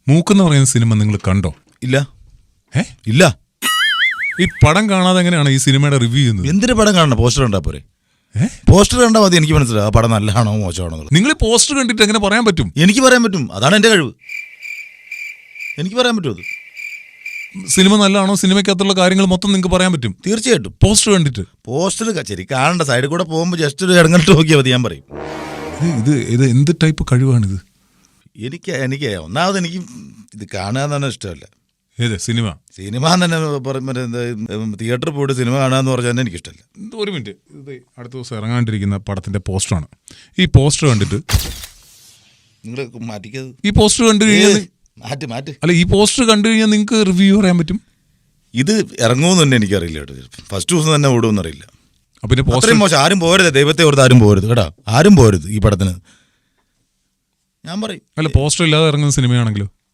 മൂക്കെന്ന് പറയുന്ന സിനിമ നിങ്ങൾ കണ്ടോ? ഇല്ല. ഇല്ല. ഈ പടം കാണാതെ എങ്ങനെയാണ് ഈ സിനിമയുടെ റിവ്യൂ ചെയ്യുന്നത്? എന്തിനു പടം കാണണം? പോസ്റ്റർ കണ്ടാ പോരെ? പോസ്റ്റർ കണ്ടാൽ മതി, എനിക്ക് മനസ്സിലാവും ആ പടം നല്ലതാണോ മോശമാണോ. നിങ്ങൾ ഈ പോസ്റ്റർ കണ്ടിട്ട് എങ്ങനെ പറയാൻ പറ്റും? എനിക്ക് പറയാൻ പറ്റും, അതാണ് എൻ്റെ കഴിവ്. എനിക്ക് പറയാൻ പറ്റും. അത് സിനിമ നല്ലതാണോ, സിനിമയ്ക്കകത്തുള്ള കാര്യങ്ങൾ മൊത്തം നിങ്ങൾക്ക് പറയാൻ പറ്റും? തീർച്ചയായിട്ടും. പോസ്റ്റർ കണ്ടിട്ട്? പോസ്റ്റർ ശരി കാണണ്ട, സൈഡിൽ കൂടെ പോകുമ്പോൾ ജസ്റ്റ് ഒരു ഇടങ്ങോട്ട് നോക്കിയാൽ മതി, ഞാൻ പറയും. ഇത് എന്ത് ടൈപ്പ് കഴിവാണിത്? എനിക്ക് ഒന്നാമത് എനിക്ക് ഇത് കാണാൻ തന്നെ ഇഷ്ടമല്ല. ഏത് സിനിമ? സിനിമ തന്നെ തിയേറ്ററിൽ പോയിട്ട് സിനിമ കാണാന്ന് പറഞ്ഞാൽ തന്നെ എനിക്കിഷ്ടമല്ല. ഒരു മിനിറ്റ്, ഇത് അടുത്ത ദിവസം ഇറങ്ങാണ്ടിരിക്കുന്ന പടത്തിന്റെ പോസ്റ്ററാണ്. ഈ പോസ്റ്റർ കണ്ടിട്ട് നിങ്ങൾ മാറ്റിക്കത്. ഈ പോസ്റ്റർ കണ്ടു കഴിഞ്ഞാൽ മാറ്റ് അല്ല, ഈ പോസ്റ്റർ കണ്ടു കഴിഞ്ഞാൽ നിങ്ങൾക്ക് റിവ്യൂ പറയാൻ പറ്റും? ഇത് ഇറങ്ങുമെന്ന് തന്നെ എനിക്കറിയില്ല കേട്ടോ. ഫസ്റ്റ് ദിവസം തന്നെ ഓടുമെന്നറിയില്ല. പിന്നെ അത്രയും മോശം. ആരും പോരുത്, ദൈവത്തെ ഓർത്ത് ആരും പോരുത് കേട്ടോ. ആരും പോരുത് ഈ പടത്തിന്, ഞാൻ പറയും. അല്ല, പോസ്റ്റർ ഇല്ലാതെ ഇറങ്ങുന്ന സിനിമയാണെങ്കിലോ?